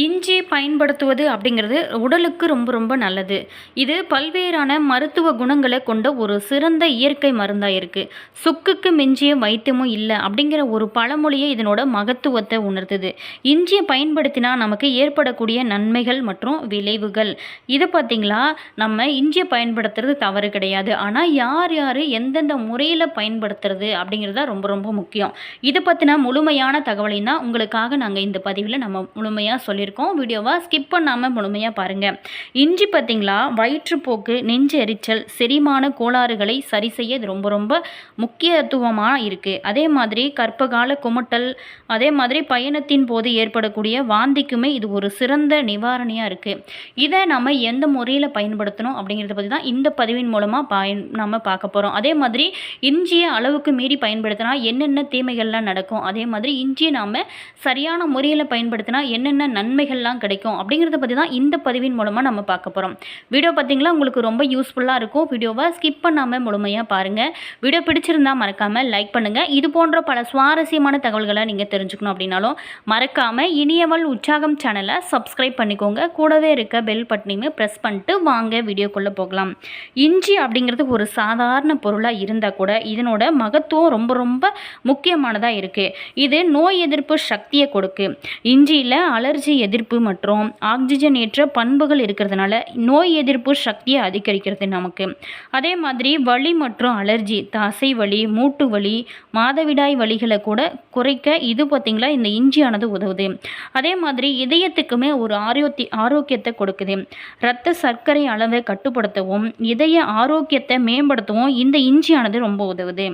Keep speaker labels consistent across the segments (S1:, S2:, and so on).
S1: இஞ்சி பயன்படுத்துவது அப்படிங்கிறது உடலுக்கு ரொம்ப ரொம்ப நல்லது. இது பல்வேறான மருத்துவ குணங்களை கொண்ட ஒரு சிறந்த இயற்கை மருந்தாக இருக்குது. சுக்குக்கு மிஞ்சிய வைத்தியமும் இல்லை அப்படிங்கிற ஒரு பழமொழியை இதனோட மகத்துவத்தை உணர்த்துது. இஞ்சியை பயன்படுத்தினா நமக்கு ஏற்படக்கூடிய நன்மைகள் மற்றும் விளைவுகள் இதை பார்த்திங்களா, நம்ம இஞ்சியை பயன்படுத்துறது தவறு கிடையாது. ஆனால் யார் யார் எந்தெந்த முறையில் பயன்படுத்துறது அப்படிங்கிறது ரொம்ப ரொம்ப முக்கியம். இதை பற்றின முழுமையான தகவலையும் தான் உங்களுக்காக நாங்கள் இந்த பதிவில் நம்ம முழுமையாக சொல்லியிருக்கோம். வீடியோவை ஸ்கிப் பண்ணாமல் முழுமையாக பாருங்கள். இஞ்சி பார்த்திங்களா, வயிற்றுப்போக்கு, நெஞ்சு எரிச்சல், செரிமான கோளாறுகளை சரி செய்ய இது ரொம்ப ரொம்ப முக்கியத்துவமாக இருக்குது. அதே மாதிரி கர்ப்பகால குமட்டல், அதே மாதிரி பயணத்தின் போது ஏற்படக்கூடிய வாந்திக்குமே இது ஒரு சிறந்த நிவாரணியாக இருக்குது. இதை நம்ம எந்த முறையில் பயன்படுத்தணும் அப்படிங்கிறத பற்றி தான் இந்த பதிவின் மூலமாக நம்ம பார்க்க போகிறோம். அதே மாதிரி இஞ்சியை அளவுக்கு மீறி பயன்படுத்தினா என்னென்ன தீமைகள்லாம் நடக்கும், அதே மாதிரி இஞ்சியை நாம் சரியான முறையில் பயன்படுத்தினா என்னென்ன நன்மைகள்லாம் கிடைக்கும் அப்படிங்கிறத பற்றி தான் இந்த பதிவின் மூலமாக நம்ம பார்க்க போகிறோம். வீடியோ பார்த்திங்களா, உங்களுக்கு ரொம்ப யூஸ்ஃபுல்லாக இருக்கும். வீடியோவை ஸ்கிப் பண்ணாமல் முழுமையாக பாருங்கள். வீடியோ பிடிச்சிருந்தால் மறக்காமல் லைக் பண்ணுங்கள். இது போன்ற பல சுவாரஸ்யமான தகவல்களை நீங்கள் தெரிஞ்சுக்கணும் அப்படின்னாலும் மறக்காமல் இனியவள் உற்சாகம் சேனலை சப்ஸ்கிரைப் பண்ணிக்கோங்க. கூடவே இருக்க பெல் பட்டனையுமே ப்ரெஸ் பண்ணிட்டு வாங்க வீடியோக்குள்ளே போகலாம். இஞ்சி அப்படிங்கிறது ஒரு சாதாரண பொருளாக இருந்தால் கூட இதனோட மகத்துவம் ரொம்ப ரொம்ப முக்கியமானதாக இருக்குது. இது நோய் எதிர்ப்பு சக்தியை கொடுக்கு. இஞ்சியில் அலர்ஜி எதிர்ப்பு மற்றும் ஆக்சிஜன் ஏற்ற பண்புகள் இருக்கிறதுனால நோய் எதிர்ப்பு சக்தியை அதிகரிக்கிறது நமக்கு. அதே மாதிரி வலி மற்றும் அலர்ஜி, தசை வலி, மூட்டு வலி, மாதவிடாய் வலிகளை கூட குறைக்க இது பார்த்திங்களா இந்த இஞ்சியானது உதவுது. அதே மாதிரி இதயத்துக்குமே ஒரு ஆரோக்கியத்தை கொடுக்குது. இரத்த சர்க்கரை அளவை கட்டுப்படுத்தவும் இதய ஆரோக்கியத்தை மேம்படுத்தவும் இந்த இஞ்சியானது ரொம்ப உதவுது.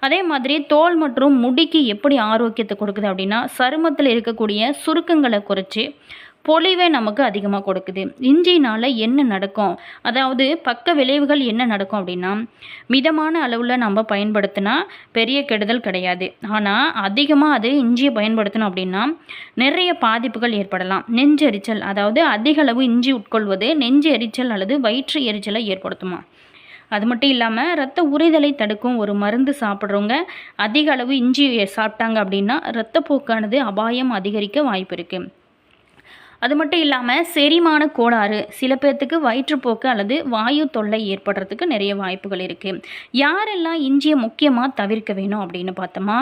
S1: அதே மாதிரி தோல் மற்றும் முடிக்கு எப்படி ஆரோக்கியத்தை கொடுக்குது அப்படின்னா, சருமத்தில் இருக்கக்கூடிய சுருக்கங்களை குறைச்சி பொலிவை நமக்கு அதிகமாக கொடுக்குது. இஞ்சினால் என்ன நடக்கும், அதாவது பக்க விளைவுகள் என்ன நடக்கும் அப்படின்னா, மிதமான அளவில் நம்ம பயன்படுத்தினா பெரிய கெடுதல் கிடையாது. ஆனால் அதிகமாக அது இஞ்சியை பயன்படுத்தணும் அப்படின்னா நிறைய பாதிப்புகள் ஏற்படலாம். நெஞ்சு எரிச்சல், அதாவது அதிக அளவு இஞ்சி உட்கொள்வது நெஞ்சு எரிச்சல் அல்லது வயிற்று எரிச்சலை ஏற்படுத்துமா. அது மட்டும் இல்லாமல் இரத்த உறைதலை தடுக்கும் ஒரு மருந்து சாப்பிட்றவங்க அதிக அளவு இஞ்சி சாப்பிட்டாங்க அப்படின்னா இரத்தப்போக்கானது அபாயம் அதிகரிக்க வாய்ப்பு இருக்குது. அது மட்டும் இல்லாமல் செரிமான கோளாறு, சில பேர்த்துக்கு வயிற்றுப்போக்கு அல்லது வாயு தொல்லை ஏற்படுறதுக்கு நிறைய வாய்ப்புகள் இருக்குது. யாரெல்லாம் இஞ்சியை முக்கியமாக தவிர்க்க வேணும் அப்படின்னு பார்த்தோமா,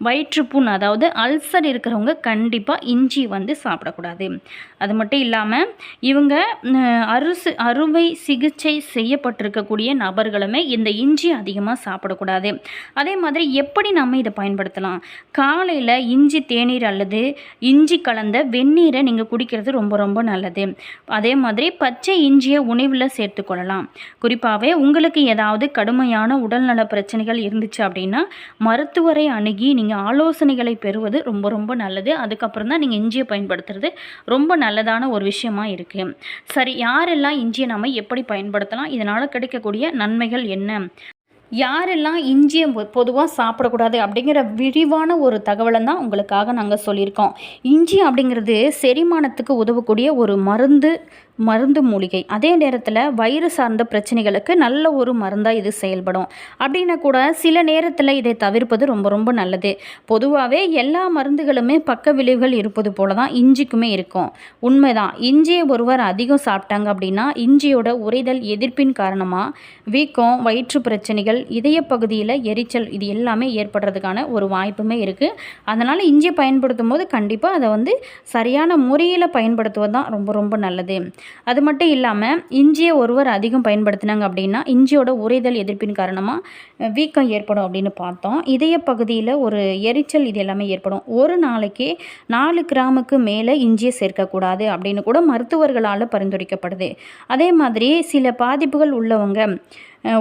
S1: வயிற்றுப்புண் அதாவது அல்சர் இருக்கிறவங்க கண்டிப்பாக இஞ்சி சாப்பிடக்கூடாது. அது மட்டும் இல்லாமல் இவங்க அறுவை சிகிச்சை செய்யப்பட்டிருக்கக்கூடிய நபர்களுமே இந்த இஞ்சி அதிகமாக சாப்பிடக்கூடாது. அதே மாதிரி எப்படி நம்ம இதை பயன்படுத்தலாம், காலையில் இஞ்சி தேநீர் அல்லது இஞ்சி கலந்த வெந்நீரை நீங்கள் குடிக்கிறது ரொம்ப ரொம்ப நல்லது. அதே மாதிரி பச்சை இஞ்சியை உணவில் சேர்த்துக்கொள்ளலாம். குறிப்பாகவே உங்களுக்கு ஏதாவது கடுமையான உடல்நல பிரச்சனைகள் இருந்துச்சு அப்படின்னா மருத்துவரை அணுகி நீங்கள் ஆலோசனைகளை பெறுவது ரொம்ப ரொம்ப நல்லது. அதுக்கப்புறம் தான் நீங்கள் இஞ்சியை பயன்படுத்துறது ரொம்ப நல்லதான ஒரு விஷயமா இருக்குது. சரி, யாரெல்லாம் இஞ்சியை நம்ம எப்படி பயன்படுத்தலாம், இதனால் கிடைக்கக்கூடிய நன்மைகள் என்ன, யாரெல்லாம் இஞ்சியை பொதுவாக சாப்பிடக்கூடாது அப்படிங்கிற விரிவான ஒரு தகவலை தான் உங்களுக்காக நாங்கள் சொல்லியிருக்கோம். இஞ்சி அப்படிங்கிறது செரிமானத்துக்கு உதவக்கூடிய ஒரு மருந்து மூலிகை. அதே நேரத்தில் வயிறு சார்ந்த பிரச்சனைகளுக்கு நல்ல ஒரு மருந்தாக இது செயல்படும். அப்படின்னா கூட சில நேரத்தில் இதை தவிர்ப்பது ரொம்ப ரொம்ப நல்லது. பொதுவாகவே எல்லா மருந்துகளுமே பக்க விளைவுகள் இருப்பது போல தான் இஞ்சிக்குமே இருக்கும். உண்மைதான், இஞ்சியை ஒருவர் அதிகம் சாப்பிட்டாங்க அப்படின்னா இஞ்சியோட உறைதல் எதிர்ப்பின் காரணமாக வீக்கம், வயிற்று பிரச்சனைகள், இதய பகுதியில் எரிச்சல் இது எல்லாமே ஏற்படுறதுக்கான ஒரு வாய்ப்புமே இருக்குது. அதனால் இஞ்சியை பயன்படுத்தும் போது கண்டிப்பாக அதை சரியான முறையில் பயன்படுத்துவது தான் ரொம்ப ரொம்ப நல்லது. அது மட்டும் இல்லாமல் இஞ்சியை ஒருவர் அதிகம் பயன்படுத்தினாங்க அப்படின்னா இஞ்சியோட உறைதல் எதிர்ப்பின் காரணமாக வீக்கம் ஏற்படும் அப்படின்னு பார்த்தோம். இதய பகுதியில் ஒரு எரிச்சல் இது எல்லாமே ஏற்படும். ஒரு நாளைக்கு 4 கிராமுக்கு மேலே இஞ்சியை சேர்க்கக்கூடாது அப்படின்னு கூட மருத்துவர்களால் பரிந்துரைக்கப்படுது. அதே மாதிரி சில பாதிப்புகள் உள்ளவங்க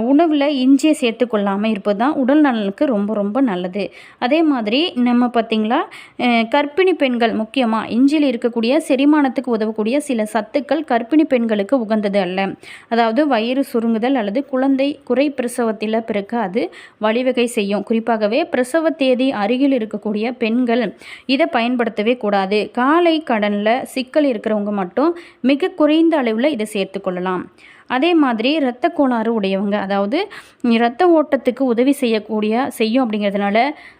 S1: உணவில் இஞ்சியை சேர்த்துக்கொள்ளாமல் இருப்பது தான் உடல் நலனுக்கு ரொம்ப ரொம்ப நல்லது. அதே மாதிரி நம்ம பார்த்திங்களா, கர்ப்பிணி பெண்கள் முக்கியமாக இஞ்சியில் இருக்கக்கூடிய செரிமானத்துக்கு உதவக்கூடிய சில சத்துக்கள் கர்ப்பிணி பெண்களுக்கு உகந்தது அல்ல. அதாவது வயிறு சுருங்குதல் அல்லது குழந்தை குறை பிரசவத்தில் பிறக்க அது வழிவகை செய்யும். குறிப்பாகவே பிரசவ தேதி அருகில் இருக்கக்கூடிய பெண்கள் இதை பயன்படுத்தவே கூடாது. காலை கடனில் சிக்கல் இருக்கிறவங்க மட்டும் மிக குறைந்த அளவில் இதை சேர்த்துக்கொள்ளலாம். அதே மாதிரி இரத்த கோளாறு உடையவங்க, அதாவது இரத்த ஓட்டத்துக்கு உதவி செய்யும் அப்படிங்கிறதுனால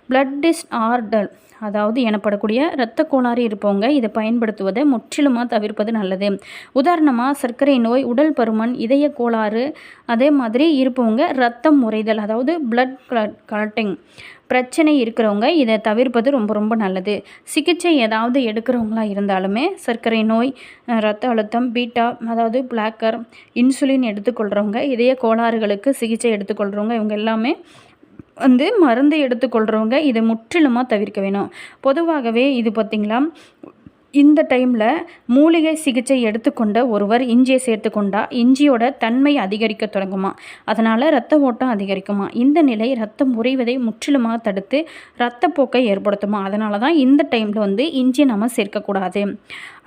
S1: பிளட் டிஸ்ஆர்டர் அதாவது எனப்படக்கூடிய இரத்த கோளாறு இருப்பவங்க இதை பயன்படுத்துவதை முற்றிலுமாக தவிர்ப்பது நல்லது. உதாரணமாக சர்க்கரை நோய், உடல் பருமன், இதய கோளாறு, அதே மாதிரி இருப்பவங்க ரத்தம் உறைதல், அதாவது பிளட் கலட்டிங் பிரச்சனை இருக்கிறவங்க இதை தவிர்ப்பது ரொம்ப ரொம்ப நல்லது. சிகிச்சை ஏதாவது எடுக்கிறவங்களா இருந்தாலுமே சர்க்கரை நோய், இரத்த அழுத்தம், பீட்டா அதாவது பிளாக்கர், இன்சுலின் எடுத்துக்கொள்கிறவங்க, இதய கோளாறுகளுக்கு சிகிச்சை எடுத்துக்கொள்கிறவங்க, இவங்க எல்லாமே மருந்து எடுத்துக்கொள்கிறவங்க இதை முற்றிலுமாக தவிர்க்க வேணும். பொதுவாகவே இது பார்த்திங்களா, இந்த டைமில் மூலிகை சிகிச்சை எடுத்துக்கொண்ட ஒருவர் இஞ்சியை சேர்த்துக்கொண்டா இஞ்சியோட தன்மை அதிகரிக்க தொடங்குமா, அதனால் இரத்த ஓட்டம் அதிகரிக்குமா. இந்த நிலை ரத்தம் உறைவதை முற்றிலுமாக தடுத்து இரத்தப்போக்கை ஏற்படுத்துமா. அதனால தான் இந்த டைமில் இஞ்சி நம்ம சேர்க்கக்கூடாது.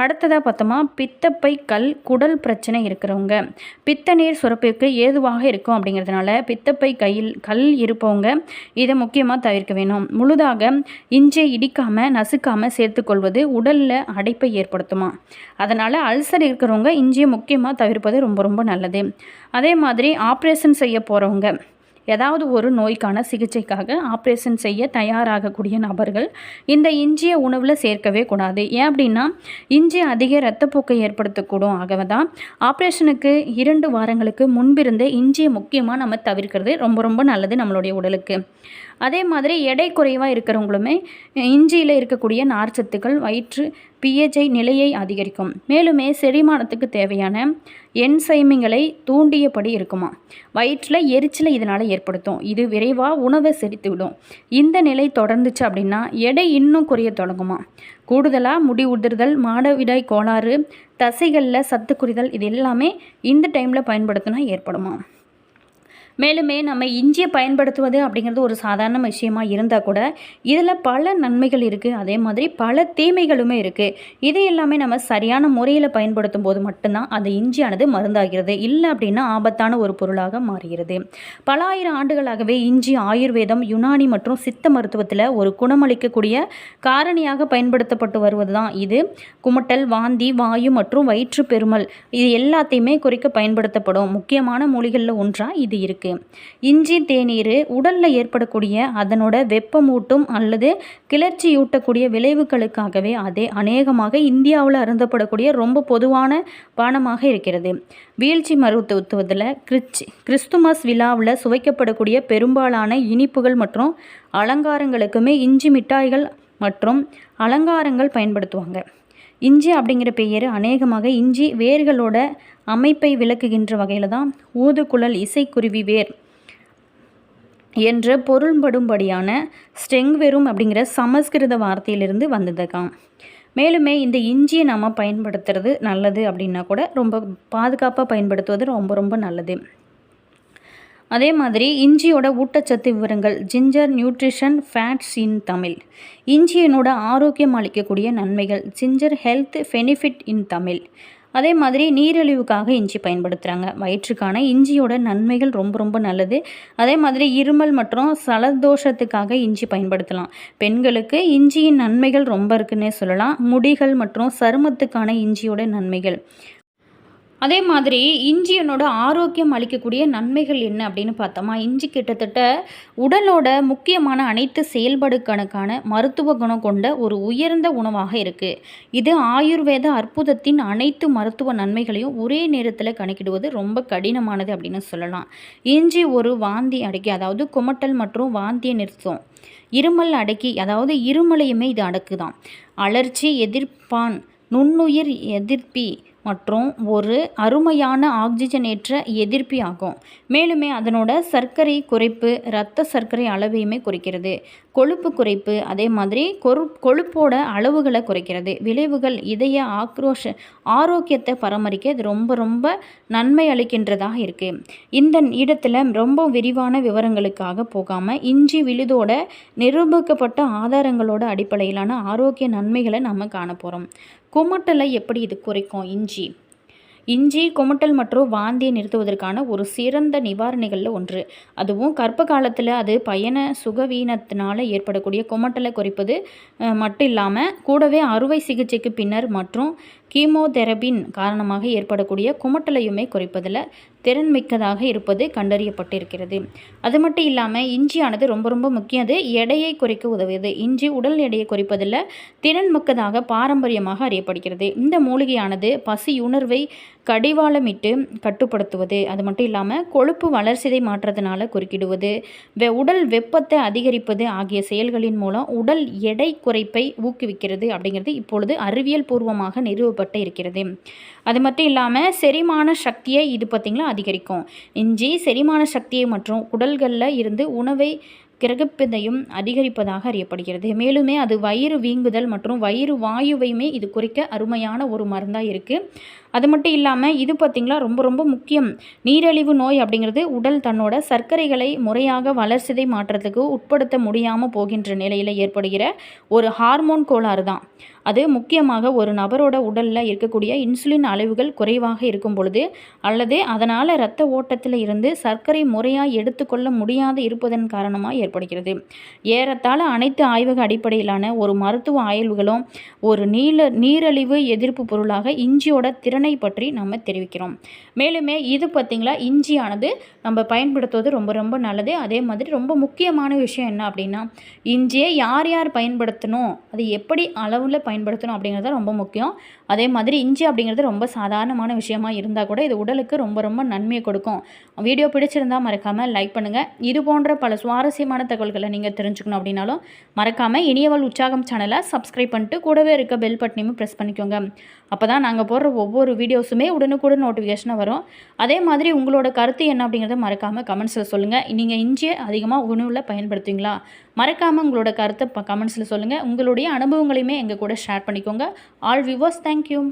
S1: அடுத்ததாக பார்த்தோமா, பித்தப்பை கல், குடல் பிரச்சனை இருக்கிறவங்க, பித்த நீர் சுரப்பிற்கு ஏதுவாக இருக்கும் அப்படிங்கிறதுனால பித்தப்பை கல் இருப்பவங்க இதை முக்கியமாக தவிர்க்க வேணும். முழுதாக இஞ்சியை இடிக்காமல் நசுக்காமல் சேர்த்துக்கொள்வது உடலில் அடைப்பை ஏற்படுத்துமா. அதனால் அல்சர் இருக்கிறவங்க இஞ்சியை முக்கியமாக தவிர்ப்பது ரொம்ப ரொம்ப நல்லது. அதே மாதிரி ஆப்ரேஷன் செய்ய போகிறவங்க, ஏதாவது ஒரு நோய்க்கான சிகிச்சைக்காக ஆப்ரேஷன் செய்ய தயாராகக்கூடிய நபர்கள் இந்த இஞ்சியை உணவில் சேர்க்கவே கூடாது. ஏன் அப்படின்னா இஞ்சி அதிக இரத்தப்போக்கை ஏற்படுத்தக்கூடும். ஆகவே தான் ஆப்ரேஷனுக்கு 2 வாரங்களுக்கு முன்பிருந்தே இஞ்சியை முக்கியமாக நம்ம தவிர்க்கிறது ரொம்ப ரொம்ப நல்லது நம்மளுடைய உடலுக்கு. அதே மாதிரி எடை குறைவாக இருக்கிறவங்களுமே இஞ்சியில் இருக்கக்கூடிய நார்ச்சத்துக்கள் வயிற்று பிஹெச்ஐ நிலையை அதிகரிக்கும். மேலுமே செரிமானத்துக்கு தேவையான என்சைமிங்களை தூண்டியபடி இருக்குமா. வயிற்றில் எரிச்சலை இதனால் ஏற்படுத்தும். இது விரைவாக உணவை செரித்து விடும். இந்த நிலை தொடர்ந்துச்சு அப்படின்னா எடை இன்னும் குறைய தொடங்குமா. கூடுதலாக முடி உதிர்தல், மாதவிடாய் கோளாறு, தசைகளில் சத்து குறைதல், இது எல்லாமே இந்த டைமில் பயன்படுத்தினா ஏற்படுமா. மேலுமே நம்ம இஞ்சியை பயன்படுத்துவது அப்படிங்கிறது ஒரு சாதாரண விஷயமாக இருந்தால் கூட இதில் பல நன்மைகள் இருக்குது, அதே மாதிரி பல தீமைகளுமே இருக்குது. இதை எல்லாமே நம்ம சரியான முறையில் பயன்படுத்தும் போது மட்டும்தான் அந்த இஞ்சியானது மருந்தாகிறது. இல்லை அப்படின்னா ஆபத்தான ஒரு பொருளாக மாறுகிறது. பல ஆயிரம் ஆண்டுகளாகவே இஞ்சி ஆயுர்வேதம், யுனானி மற்றும் சித்த மருத்துவத்தில் ஒரு குணமளிக்கக்கூடிய காரணியாக பயன்படுத்தப்பட்டு வருவது தான். இது குமட்டல், வாந்தி, வாயு மற்றும் வயிற்று பெருமல் இது எல்லாத்தையுமே குறைக்க பயன்படுத்தப்படும் முக்கியமான மூலிகளில் ஒன்றாக இது இருக்குது. இஞ்சி தேநீர் உடலில் ஏற்படக்கூடிய அதனோட வெப்பமூட்டும் அல்லது கிளர்ச்சியூட்டக்கூடிய விளைவுகளுக்காகவே அதே அநேகமாக இந்தியாவில் அருந்தப்படக்கூடிய ரொம்ப பொதுவான பானமாக இருக்கிறது. வீழ்ச்சி மருத்துவத்தில் கிறிஸ்துமஸ் விழாவில் சுவைக்கப்படக்கூடிய பெரும்பாலான இனிப்புகள் மற்றும் அலங்காரங்களுக்குமே இஞ்சி மிட்டாய்கள் மற்றும் அலங்காரங்கள் பயன்படுத்துவாங்க. இஞ்சி அப்படிங்கிற பெயர் அநேகமாக இஞ்சி வேர்களோட அமைப்பை விளக்குகின்ற வகையில் தான் ஊதுகுழல் இசைக்குருவி வேர் என்ற பொருள்படும்படியான ஸ்டெங்வெரும் அப்படிங்கிற சமஸ்கிருத வார்த்தையிலிருந்து வந்ததுதான். மேலுமே இந்த இஞ்சியை நம்ம பயன்படுத்துறது நல்லது அப்படின்னா கூட ரொம்ப பாதுகாப்பாக பயன்படுத்துவது ரொம்ப ரொம்ப நல்லது. அதே மாதிரி இஞ்சியோட ஊட்டச்சத்து விவரங்கள், ஜிஞ்சர் நியூட்ரிஷன் ஃபேட்ஸ் இன் தமிழ். இஞ்சியினோட ஆரோக்கியம் அளிக்கக்கூடிய நன்மைகள், ஜிஞ்சர் ஹெல்த் பெனிஃபிட் இன் தமிழ். அதே மாதிரி நீரிழிவுக்காக இஞ்சி பயன்படுத்துகிறாங்க. வயிற்றுக்கான இஞ்சியோட நன்மைகள் ரொம்ப ரொம்ப நல்லது. அதே மாதிரி இருமல் மற்றும் சலதோஷத்துக்காக இஞ்சி பயன்படுத்தலாம். பெண்களுக்கு இஞ்சியின் நன்மைகள் ரொம்ப இருக்குன்னே சொல்லலாம். முடிகள் மற்றும் சருமத்துக்கான இஞ்சியோட நன்மைகள். அதே மாதிரி இஞ்சியனோட ஆரோக்கியம் அளிக்கக்கூடிய நன்மைகள் என்ன அப்படின்னு பார்த்தோமா, இஞ்சி கிட்டத்தட்ட உடலோட முக்கியமான அனைத்து செயல்பாடுகளுக்கான மருத்துவ குணம் கொண்ட ஒரு உயர்ந்த உணவாக இருக்குது. இது ஆயுர்வேத அற்புதத்தின் அனைத்து மருத்துவ நன்மைகளையும் ஒரே நேரத்தில் கணக்கிடுவது ரொம்ப கடினமானது அப்படின்னு சொல்லலாம். இஞ்சி ஒரு வாந்தி அடக்கி, அதாவது குமட்டல் மற்றும் வாந்தியை நிறுத்தும். இருமல் அடக்கி, அதாவது இருமலையுமே இது அடக்குதான். அலர்ச்சி எதிர்ப்பான், நுண்ணுயிர் எதிர்ப்பி மற்றும் ஒரு அருமையான ஆக்சிஜனேற்ற எதிர்ப்பி ஆகும். மேலுமே அதனோட சர்க்கரை குறைப்பு, இரத்த சர்க்கரை அளவையுமே குறைக்கிறது. கொழுப்பு குறைப்பு, அதே மாதிரி கொழுப்போட அளவுகளை குறைக்கிறது. விளைவுகள் இதய ஆரோக்கியத்தை பராமரிக்க இது ரொம்ப ரொம்ப நன்மை அளிக்கின்றதாக இருக்குது. இந்த இடத்துல ரொம்ப விரிவான விவரங்களுக்காக போகாமல் இஞ்சி விழுதோட நிரூபிக்கப்பட்ட ஆதாரங்களோட அடிப்படையிலான ஆரோக்கிய நன்மைகளை நம்ம காண போகிறோம். குமட்டலை எப்படி இது குறைக்கும்? இஞ்சி குமட்டல் மற்றும் வாந்தியை நிறுத்துவதற்கான ஒரு சிறந்த நிவாரணிகளில் ஒன்று. அதுவும் கர்ப்ப காலத்தில் அது பயண சுகவீனத்தினால் ஏற்படக்கூடிய குமட்டலை குறைப்பது மட்டும் இல்லாமல் கூடவே அறுவை சிகிச்சைக்கு பின்னர் மற்றும் கீமோதெரபின் காரணமாக ஏற்படக்கூடிய குமட்டலையுமே குறைப்பதில் திறன்மிக்கதாக இருப்பது கண்டறியப்பட்டிருக்கிறது. அது மட்டும் இல்லாமல் இஞ்சியானது ரொம்ப ரொம்ப முக்கியம். அது எடையை குறைக்க உதவுது. இஞ்சி உடல் எடையை குறைப்பதில் திறன்மிக்கதாக பாரம்பரியமாக அறியப்படுகிறது. இந்த மூலிகையானது பசியுணர்வை கடிவாளமிட்டு கட்டுப்படுத்துவது, அது மட்டும் இல்லாமல் கொழுப்பு வளர்சிதை மாற்றத்தினால குறுக்கிடுவது, உடல் வெப்பத்தை அதிகரிப்பது ஆகிய செயல்களின் மூலம் உடல் எடை குறைப்பை ஊக்குவிக்கிறது அப்படிங்கிறது இப்பொழுது அறிவியல் பூர்வமாக நிறுவப்பட்டு இருக்கிறது. அது மட்டும் இல்லாமல் செரிமான சக்தியை இது பார்த்திங்களா அதிகரிக்கும். இஞ்சி செரிமான சக்தியை மற்றும் குடல்களில் இருந்து உணவை கிரகிப்பதையும் அதிகரிப்பதாக அறியப்படுகிறது. மேலுமே அது வயிறு வீங்குதல் மற்றும் வயிறு வாயுவையுமே இது குறைக்க அருமையான ஒரு மருந்தாக இருக்குது. அது மட்டும் இல்லாமல் இது பார்த்திங்களா ரொம்ப ரொம்ப முக்கியம். நீரிழிவு நோய் அப்படிங்கிறது உடல் தன்னோட சர்க்கரைகளை முறையாக வளர்சிதை மாற்றத்துக்கு உட்படுத்த முடியாமல் போகின்ற நிலையில் ஏற்படுகிற ஒரு ஹார்மோன் கோளாறு தான். அது முக்கியமாக ஒரு நபரோட உடலில் இருக்கக்கூடிய இன்சுலின் அளவுகள் குறைவாக இருக்கும் பொழுது அல்லது அதனால் இரத்த ஓட்டத்தில் இருந்து சர்க்கரை முறையாக எடுத்துக்கொள்ள முடியாது இருப்பதன் காரணமாக ஏற்படுகிறது. ஏறத்தாழ அனைத்து ஆய்வக அடிப்படையிலான ஒரு மருத்துவ ஆய்வுகளும் ஒரு நீரிழிவு எதிர்ப்பு பொருளாக இஞ்சியோட திறனை பற்றி நம்ம தெரிவிக்கிறோம். மேலுமே இது பார்த்திங்களா இஞ்சியானது நம்ம பயன்படுத்துவது ரொம்ப ரொம்ப நல்லது. அதே மாதிரி ரொம்ப முக்கியமான விஷயம் என்ன அப்படின்னா இஞ்சியை யார் யார் பயன்படுத்தணும், அது எப்படி அளவில் பயன்படுத்தணும் அப்படிங்கிறது ரொம்ப முக்கியம். அதே மாதிரி இஞ்சி அப்படிங்கிறது ரொம்ப சாதாரணமான விஷயமா இருந்தால் கூட இது உடலுக்கு ரொம்ப ரொம்ப நன்மையை கொடுக்கும். வீடியோ பிடிச்சிருந்தால் மறக்காமல் லைக் பண்ணுங்கள். இது போன்ற பல சுவாரஸ்யமான தகவல்களை நீங்கள் தெரிஞ்சுக்கணும் அப்படின்னாலும் மறக்காமல் இனியவள் உற்சாகம் சேனலை சப்ஸ்கிரைப் பண்ணிட்டு கூடவே இருக்க பெல் பட்டனையும் ப்ரெஸ் பண்ணிக்கோங்க. அப்போ தான் நாங்கள் போடுற ஒவ்வொரு வீடியோஸுமே உடனுக்குடன் நோட்டிஃபிகேஷனாக வரும். அதே மாதிரி உங்களோட கருத்து என்ன அப்படிங்கிறத மறக்காமல் கமெண்ட்ஸில் சொல்லுங்கள். நீங்கள் இஞ்சியை அதிகமாக உணவில் பயன்படுத்துவீங்களா? மறக்காமல் உங்களோட கருத்தை கமெண்ட்ஸில் சொல்லுங்கள். உங்களுடைய அனுபவங்களையுமே எங்கள் கூட ஷேர் பண்ணிக்கோங்க. All viewers, thank you.